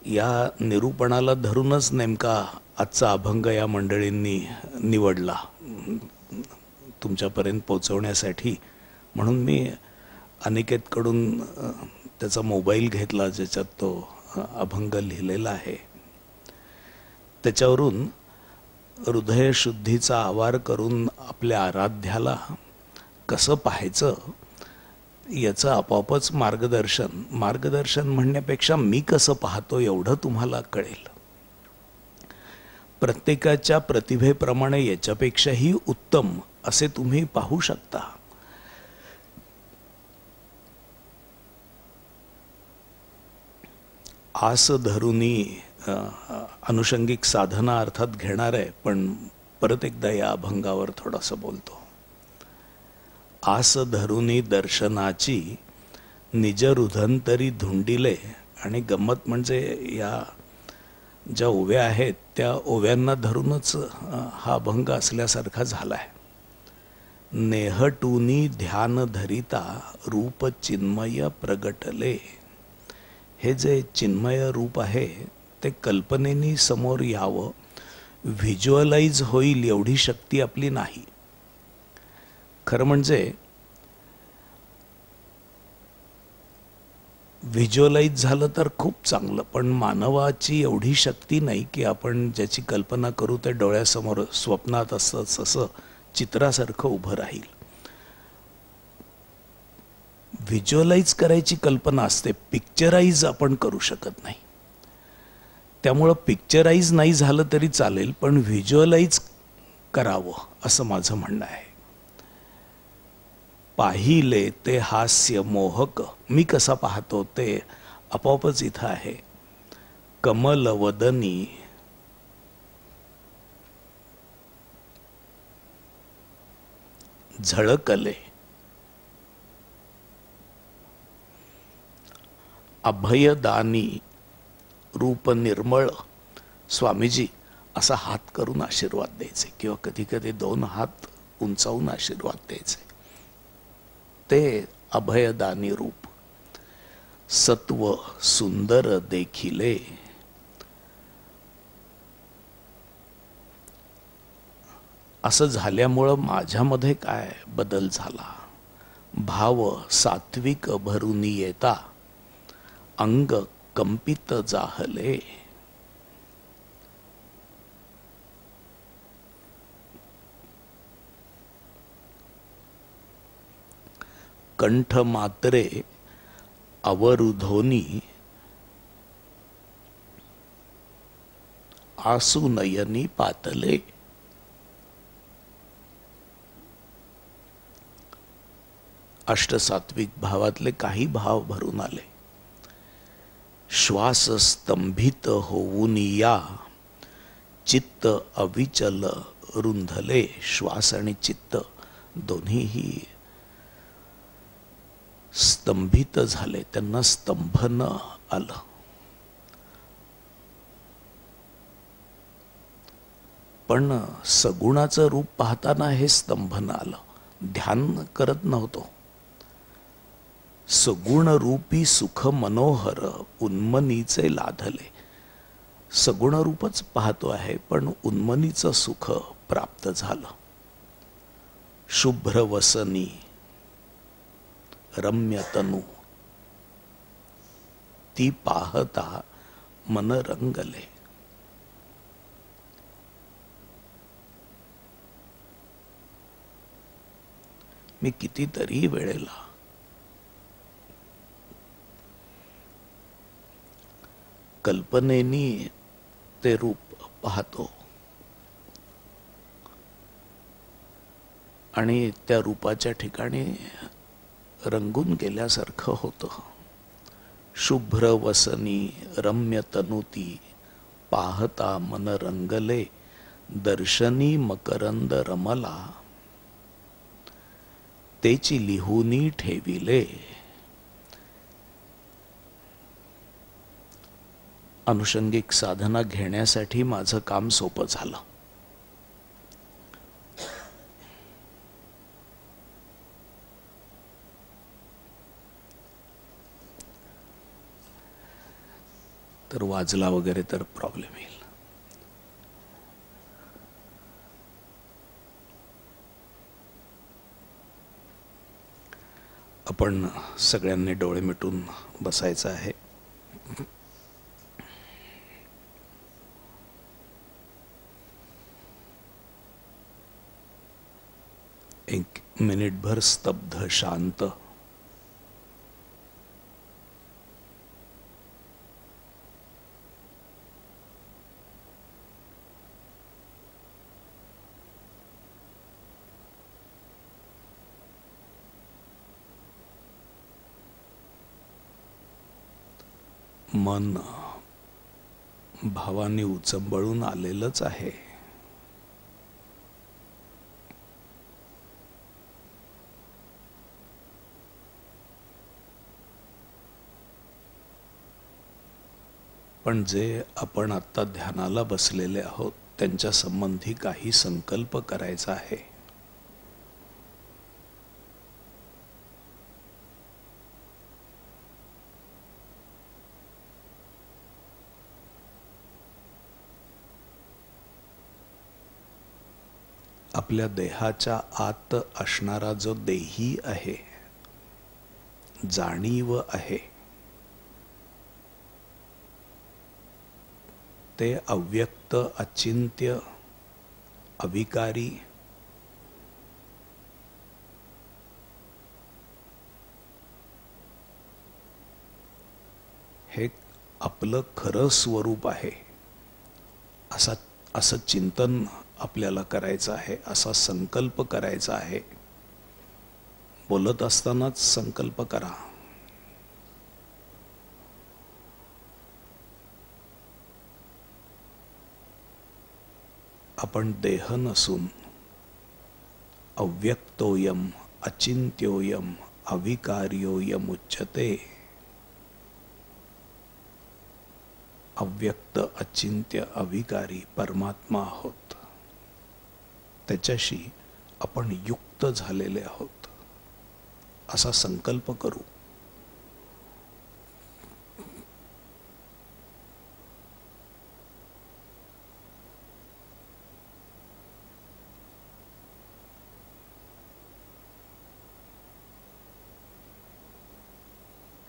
या निरूपणाला धरूनच नेमका आजचा अभंग या मंडळींनी निवडला तुमच्यापर्यंत पोचवण्यासाठी. म्हणून मी अनिकेतकडून त्याचा मोबाईल घेतला ज्याच्यात तो अभंग लिहिलेला आहे. त्याच्यावरून हृदयशुद्धीचा आवार करून आपल्या आराध्याला कसं पाहायचं याचं आपोआपच मार्गदर्शन म्हणण्यापेक्षा मी कसं पाहतो एवढं तुम्हाला कळेल. प्रत्येकाच्या प्रतिभेप्रमाणे याच्यापेक्षाही उत्तम असे तुम्ही पाहू शकता. आस धरुनी अनुषंगिक साधना अर्थात घेणार आहे, पण परत एकदा या अभंगावर थोडंसं बोलतो. आस धरुनी दर्शनाची निज हृदंतरी धुंडिले. आणि गंमत म्हणजे या ज्या ओव्या आहेत त्या ओव्यांना धरूनच हा अभंग असल्यासारखा झालाय. नेहटूनी ध्यान धरिता रूप चिन्मय प्रगटले. हे जे चिन्मय रूप आहे ते कल्पनेनी समोर यावं, व्हिज्युअलाइज होईल एवढी शक्ती आपली नाही. खरं म्हणजे व्हिज्युअलाइज झालं तर खूप चांगलं, पण मानवाची एवढी शक्ती नाही की आपण ज्याची कल्पना करू ते डोळ्यासमोर स्वप्नात असं चित्रासारखं उभं राहील. व्हिज्युअलाइज करायची कल्पना असते, पिक्चराइज आपण करू शकत नाही. त्यामुळं पिक्चराइज नाही झालं तरी चालेल, पण व्हिज्युअलाइज करावं असं माझं म्हणणं आहे. पाहिले ते हास्य मोहक, मी कसा पाहतो ते आपोआपच इथं आहे. कमलवदनी झळकले, अभयदानी रूप निर्मळ. स्वामीजी असा हात करून आशीर्वाद द्यायचे किंवा कधी कधी 2 हात उंचावून आशीर्वाद द्यायचे. ते अभयदानी रूप. सत्व सुंदर देखिले, असं झाल्यामुळं माझ्यामध्ये काय बदल झाला. भाव सात्विक भरून येता, अंग कंपित जाहले. कंठ मात्रे अवरुधोनी, आसू नयनी पातले. अष्टसात्विक भावातले काही भाव भरून आले. श्वास स्तंभित होऊन या, चित्त अविचल रुंधले. श्वास आणि चित्त दोन्हीही स्तंभित झाले, त्यांना स्तंभन आलं. पण सगुणाचं रूप पाहताना हे स्तंभन आलं. ध्यान करत नव्हतो. सगुण रूपी सुख मनोहर उन्मनीचे लाधले. सगुण रूपच पाहतो आहे, पण उन्मनीचं सुख प्राप्त झालं. शुभ्र वसनी रम्य तनु, ती पाहता मन रंगले. मी कितीतरी वेळेला कल्पनेनी ते रूप पाहतो आणि त्या रूपाच्या ठिकाणी रंगून गेल्यासारखं होतं. शुभ्र वसनी रम्य तनुती, पाहता मन रंगले. दर्शनी मकरंद रमला, तेची लिहूनी ठेविले. अनुषंगिक साधना घेण्यासाठी माझं काम सोपं झालं. तर वाजला वगैरे तर प्रॉब्लेम येईल. आपण सगळ्यांनी डोळे मिटून बसायचं आहे. एक मिनिटभर स्तब्ध शांत. मन भावाने उचंबळून आलेलंच आहे. पण जे आपण आता ध्यानाला बसलेले आहोत त्यांच्या संबंधी काही संकल्प करायचा आहे. आपल्या देहाच्या आत असणारा जो देही आहे, जाणीव आहे, ते अव्यक्त, अचिंत्य, अविकारी, हे आपलं खरं स्वरूप आहे असं चिंतन आपल्याला करायचं आहे, असा संकल्प करायचा आहे. बोलत असतानाच संकल्प करा. आपण देह नसून अव्यक्तोयम अचिंत्योयम अविकार्योयम उच्यते. अव्यक्त, अचिंत्य, अविकारी परमात्मा आहोत. त्याच्याशी आपण युक्त झालेले आहोत असा संकल्प करू.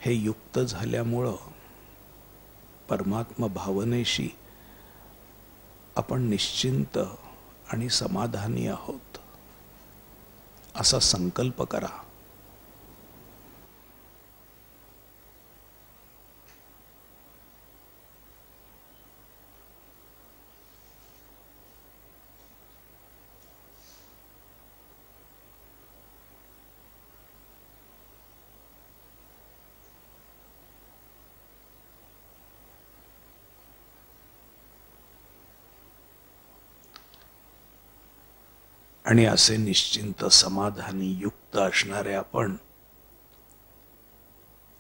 हे युक्त झाल्यामुळं परमात्मा भावनेशी आपण निश्चिंत आणि समाधानी आहोत असा संकल्प करा. आणि असे निश्चिंत, समाधानी, युक्त असणारे आपण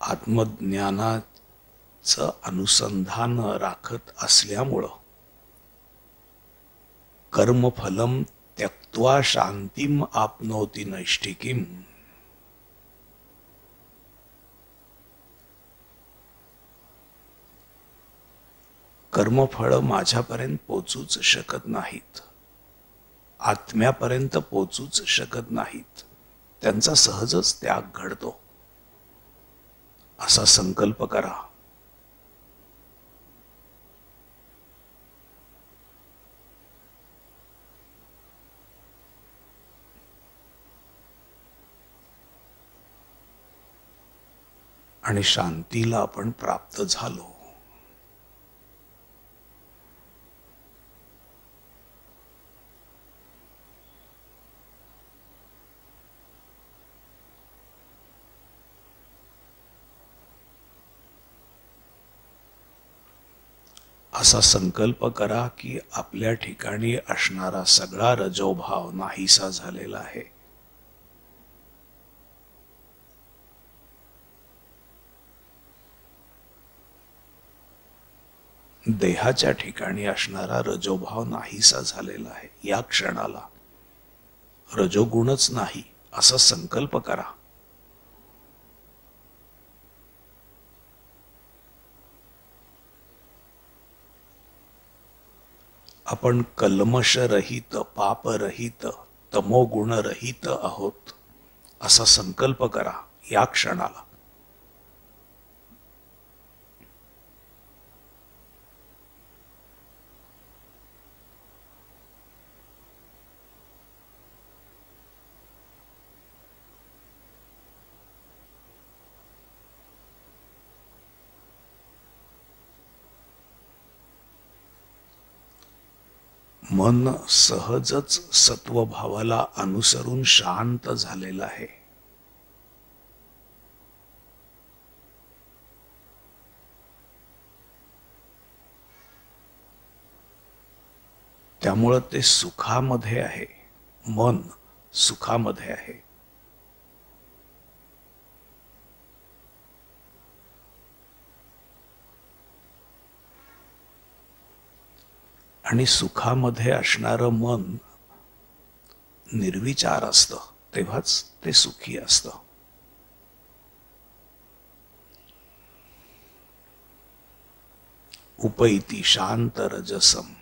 आत्मज्ञानाचं अनुसंधान राखत असल्यामुळं कर्मफलम त्यक्त्वा शांतीम आपनोति नैष्ठिकीम. कर्मफळ माझ्यापर्यंत पोचूच शकत नाहीत, आत्म्यापर्यंत पोचूच शकत नाहीत. त्यांचा सहजच त्याग घडतो असा संकल्प करा. आणि शांतीला आपण प्राप्त झालो. असा संकल्प करा की आपल्या ठिकाणी असणारा सगळा रजोभाव नाहीसा झालेला आहे. देहाच्या ठिकाणी असणारा रजोभाव नाहीसा झालेला आहे. या क्षणाला रजोगुणच नाही असा संकल्प करा. आपण कल्मषरहित, पापरहित, तमोगुणरहित आहोत असा संकल्प करा या क्षणाला. मन सहजच सत्वभावाला अनुसरून शांत झालेलं आहे. त्यामुळं ते सुखामध्ये आहे. मन सुखामध्ये आहे. आणि सुखामध्ये असणारं मन निर्विचार असतं, तेव्हाच ते सुखी असतं. उपैती शांत रजसम.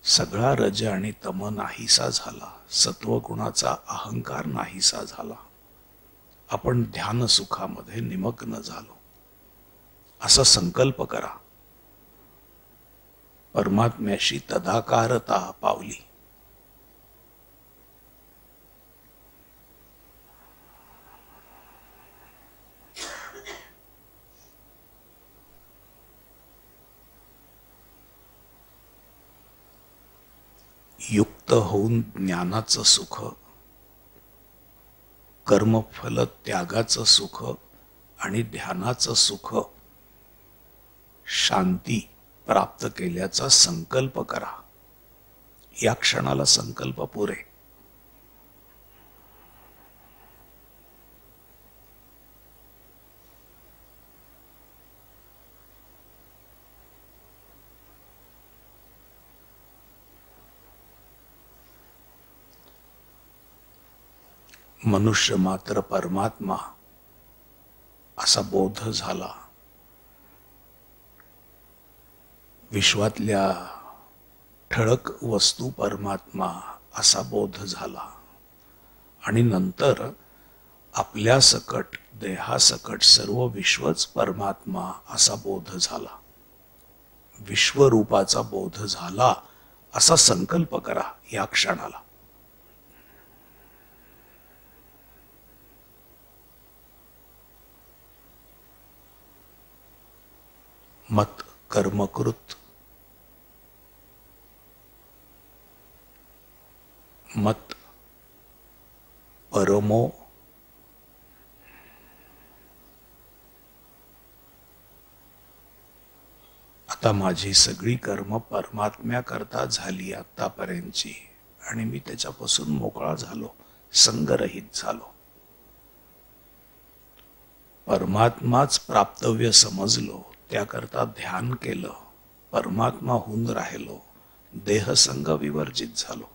सगळा रज आणि तम नाहीसा झाला. सत्वगुणाचा अहंकार नाहीसा झाला. आपण ध्यान सुखामध्ये निमग्न झालो. असा संकल्प करा. परमात्म्याशी तदाकारता पावली. युक्त होऊन ज्ञानाचं सुख, कर्मफल त्यागाचं सुख आणि ध्यानाचं सुख, शांती प्राप्त केल्याचा संकल्प करा. या क्षणाला संकल्प पुरे. मनुष्य मात्र परमात्मा असा बोध झाला. विश्वातल्या ठळक वस्तू परमात्मा असा बोध झाला. आणि नंतर आपल्या सकट, देहासकट सर्व विश्वच परमात्मा असा बोध झाला. विश्वरूपाचा बोध झाला असा संकल्प करा या क्षणाला. मत कर्मकृत, मत परमो, आता माझी सगळी कर्म परमात्म्याकरता झाली आतापर्यंतची आणि मी त्याच्यापासून मोकळा झालो, संगरहित झालो. परमात्माच प्राप्तव्य समजलो, त्याकरता ध्यान केलं, परमात्मा होऊन राहिलो, देहसंग विवर्जित झालो.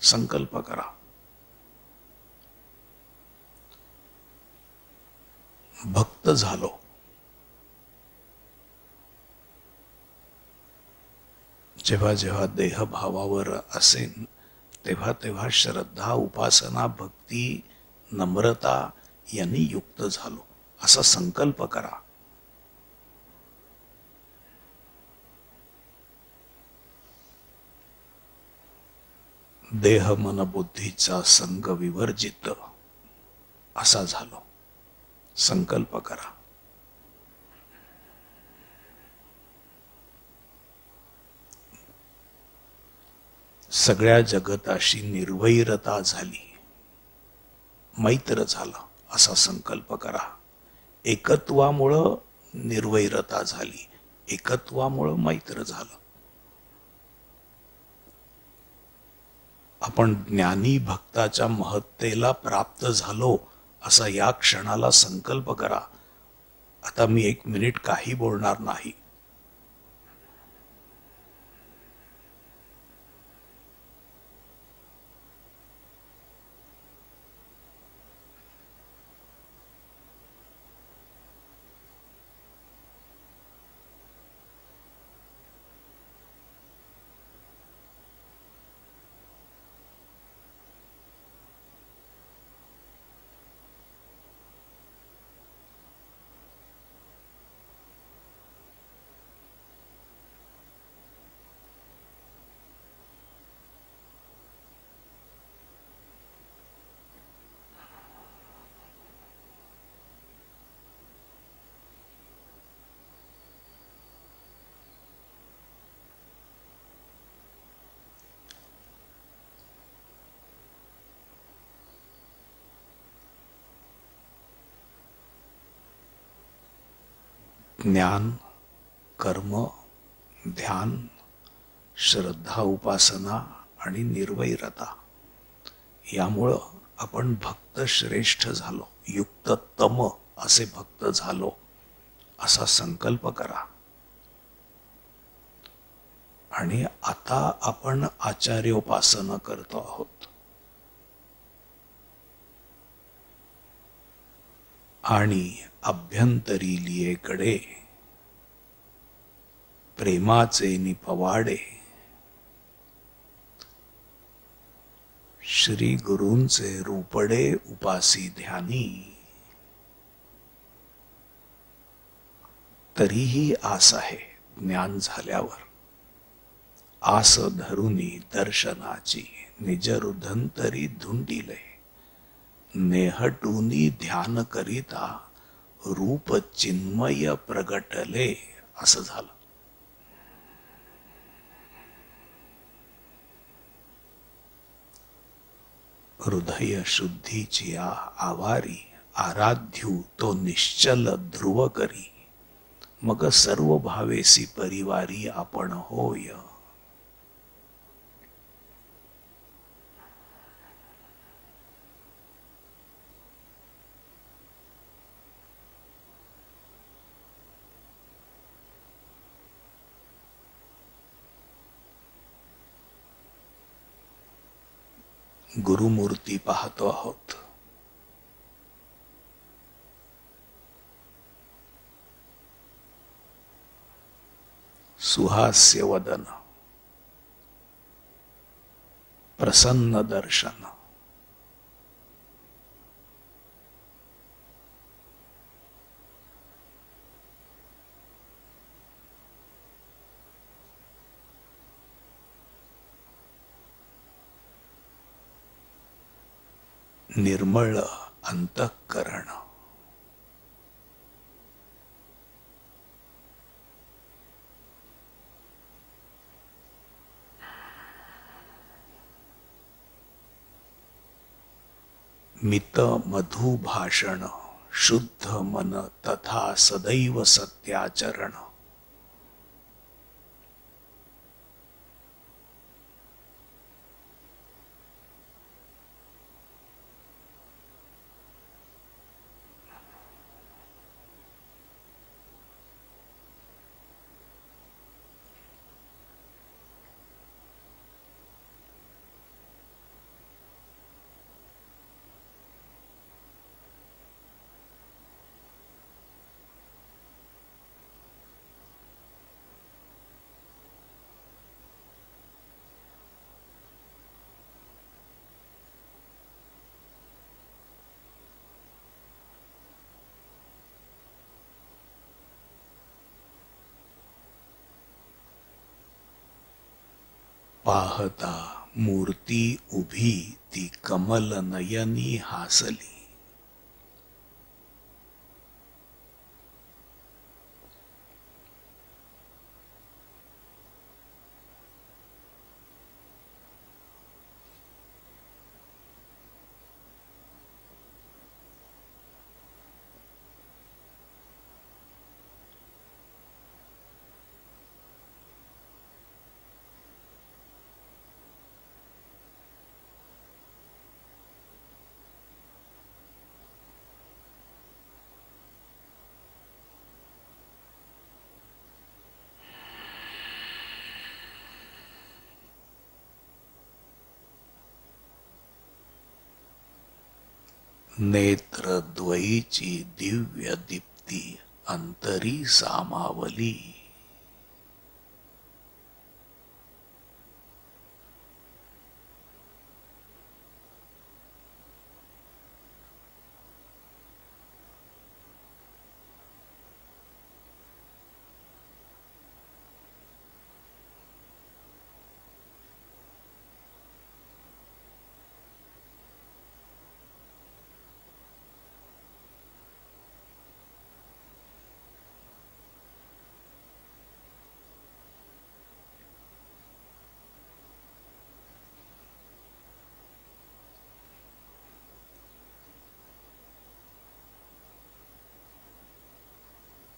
संकल्प करा. भक्त झालो. जेव्हा जेव्हा देहभावावर असेन तेव्हा तेव्हा श्रद्धा, उपासना, भक्ती, नम्रता यांनी युक्त झालो असा संकल्प करा. देह मन बुद्धीचा संग विवर्जित असा झालो. संकल्प करा. सगळ्या जगताशी निर्वैरता झाली, मैत्र झाला असा संकल्प करा. एकत्वामुळं निर्वैरता झाली, एकत्वामुळं मैत्र झालं. आपण ज्ञानी भक्ताच्या महत्तेला प्राप्त झालो असा या क्षणाला संकल्प करा. आता मी 1 मिनिट काही बोलणार नाही. ज्ञान, कर्म, ध्यान, श्रद्धा, उपासना आणि निर्वैरता यामुळं आपण भक्त श्रेष्ठ झालो, युक्ततम असे भक्त झालो असा संकल्प करा. आणि आता आपण आचार्योपासना करतो आहोत. आणि अभ्यंतरी लियेकडे प्रेमाचे निपवाडे श्री गुरूंचे रूपडे उपासी ध्यानी. तरीही आस आहे ज्ञान झाल्यावर. आस धरुनी दर्शनाची निज रुधंतरी धुंडिले. नेहटूनी ध्यान करिता रूप चिन्मय प्रगटले. असं झालं. हृदय शुद्धीची आवारी आराध्यू तो निश्चल ध्रुव करी. मग सर्व भावेसी परिवारी आपण होय. गुरुमूर्ती पाहतो आहोत. सुहास्य वदन, प्रसन्न दर्शन. निर्मळ अंतःकरण. मित मधु भाषण, शुद्ध मन तथा सदैव सत्याचरण. पाहता मूर्ती उभी ती कमल नयनी हासली. नेत्र द्वयीची दिव्य दीप्ती अंतरी सामावली.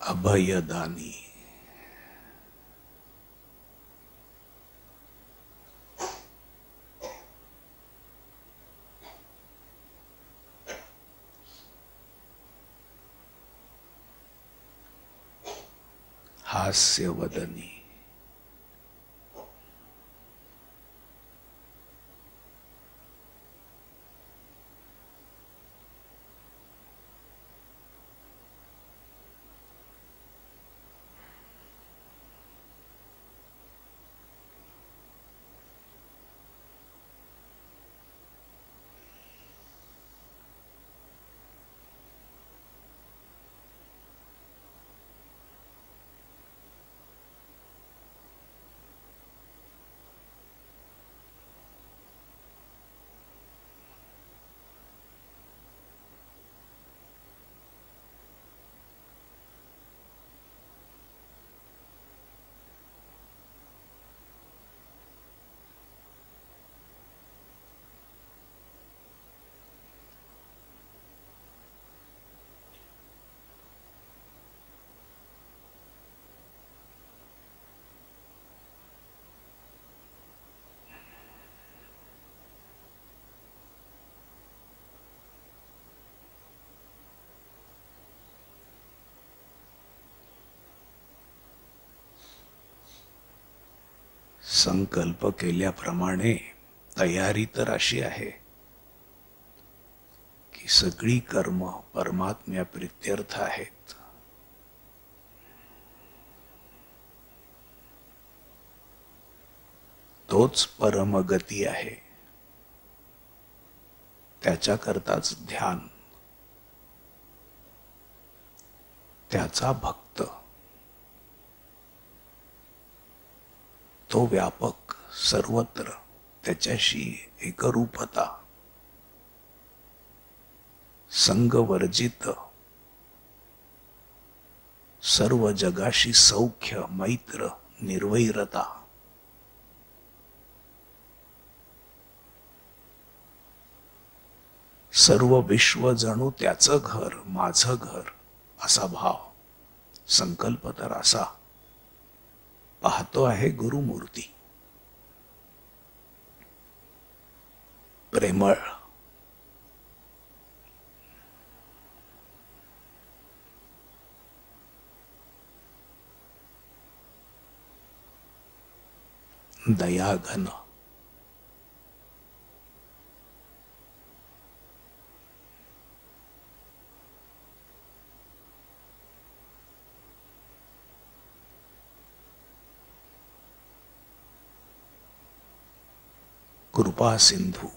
अभयदानी. हास्यवदनी. संकल्प केल्याप्रमाणे तयारी तर अशी आहे की सगळी कर्म परमात्म्या प्रित्यर्थ आहेत. तोच परमगती आहे. त्याच्याकरताच ध्यान, त्याचा भक्त, तो व्यापक सर्वत्र, त्याच्याशी एकरूपता, संगवर्जित, सर्व जगाशी सौख्य, मैत्र, निर्वैरता, सर्व विश्व जणू त्याचं घर, माझं घर, असा भाव. संकल्प तर असा पाहतो आहे गुरुमूर्ती. प्रेमळ, दयाघन, कृपा सिंधू,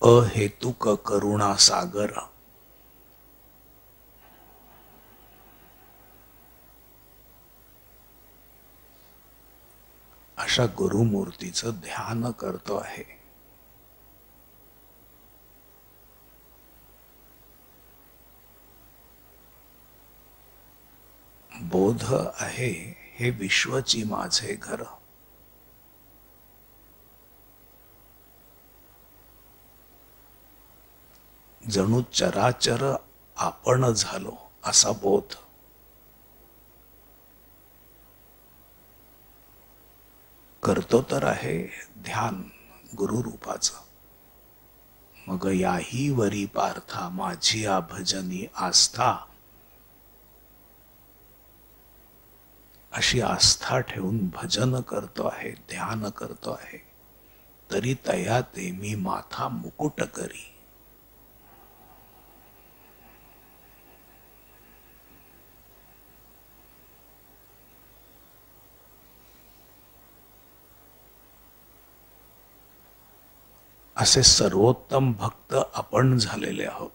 अहेतुक करुणा सागर, अशा गुरुमूर्तीचं ध्यान करतो आहे. बोध आहे हे विश्वची माझे घर. जणू चराचर आपण झालो असा बोध. करतो तर आहे ध्यान गुरुरूपाचं. मग याही वरी पार्था माझी भजनी आस्था, अशी आस्था ठेवून भजन करतो आहे, ध्यान करतो आहे. तरी तया ते मी माथा मुकुट करी. असे सर्वोत्तम भक्त आपण झालेले आहोत.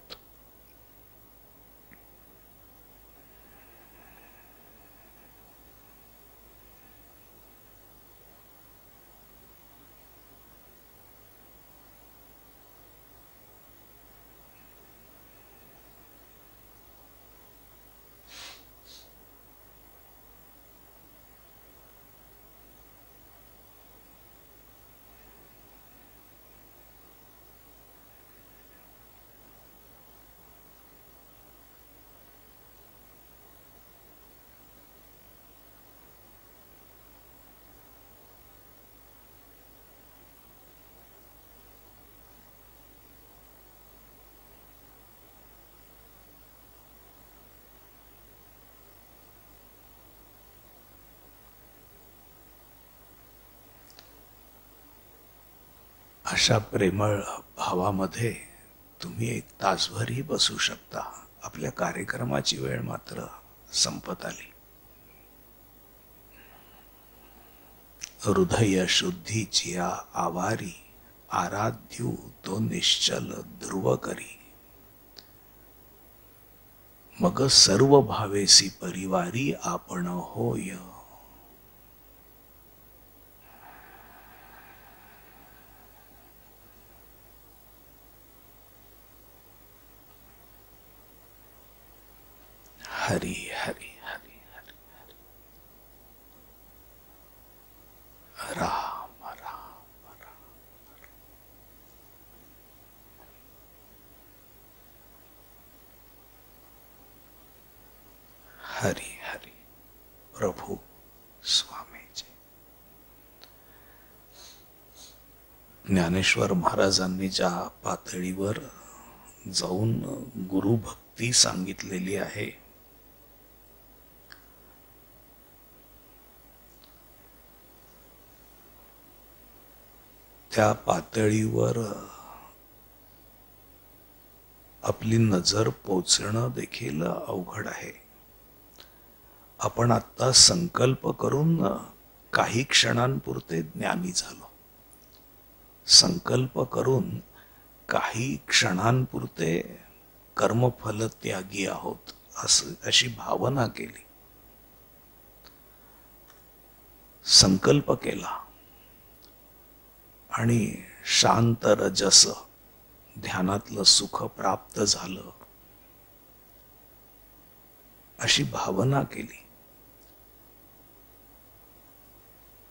अशा प्रेमळ भावामध्ये तुम्ही एक तासभरही बसू शकता. आपल्या कार्यक्रमाची वेळ मात्र संपत आली. हृदय शुद्धीची आवारी, आराध्यू तो निश्चल ध्रुव करी. मग सर्व भावेसी परिवारी आपण होय. हरी हरी हरी हरी हरी. राम राम राम. हरी हरी. प्रभु स्वामी जी. ज्ञानेश्वर महाराजांनी ज्या पातळीवर जाऊन गुरुभक्ती सांगितलेली आहे, त्या पातळीवर आपली नजर पोचणं देखील अवघड आहे. आपण आत्ता संकल्प करून काही क्षणांपुरते ज्ञानी झालो, संकल्प करून काही क्षणांपुरते कर्मफल त्यागी आहोत अशी भावना केली. संकल्प केला आणि शांत रजस ध्यानातलं सुख प्राप्त झालं अशी भावना केली.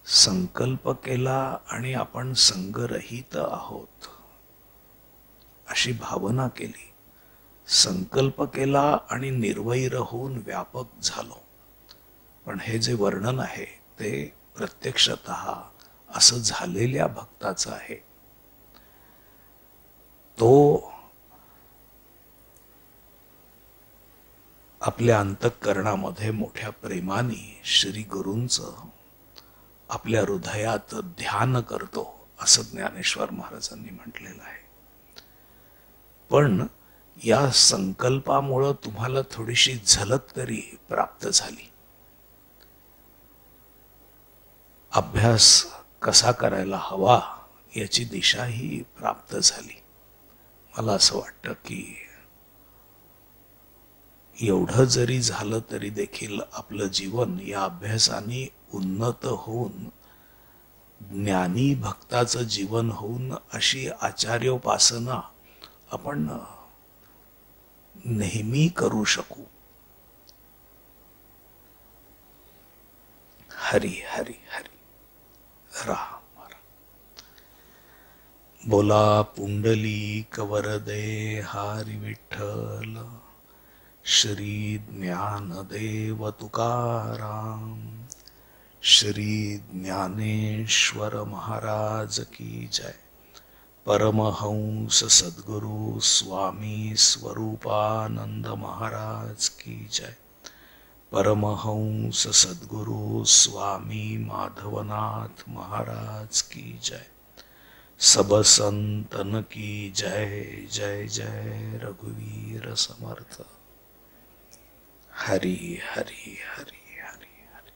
संकल्प केला आणि आपण संगरहित आहोत अशी भावना केली. संकल्प केला आणि निर्वैर होऊन व्यापक झालो. पण हे जे वर्णन आहे ते प्रत्यक्षतः असं झालेल्या भक्ताचं आहे. तो आपल्या अंतःकरणामध्ये मोठ्या प्रेमाने श्री गुरूंचं आपल्या हृदयात ध्यान करतो असं ज्ञानेश्वर महाराजांनी म्हटलेलं आहे. पण या संकल्पामुळं तुम्हाला थोडीशी झलक तरी प्राप्त झाली. अभ्यास कसा करायला हवा याची दिशाही प्राप्त झाली. मला असं वाटतं की एवढं जरी झालं तरी देखील आपलं जीवन या अभ्यासाने उन्नत होऊन ज्ञानी भक्ताचं जीवन होऊन अशी आचार्योपासना आपण नेहमी करू शकू. हरी हरी हरी. राम बोला पुंडलिक वरदे हरी विठ्ठल. श्री ज्ञानदेव तुकाराम. श्री ज्ञानेश्वर महाराज की जय. परमहंस सद्गुरु स्वामी स्वरूपानंद महाराज की जय. परमहंस सद्गुरु स्वामी माधवनाथ महाराज की जय. सब संतन की जय. जय जय रघुवीर समर्थ. हरि हरि हरि.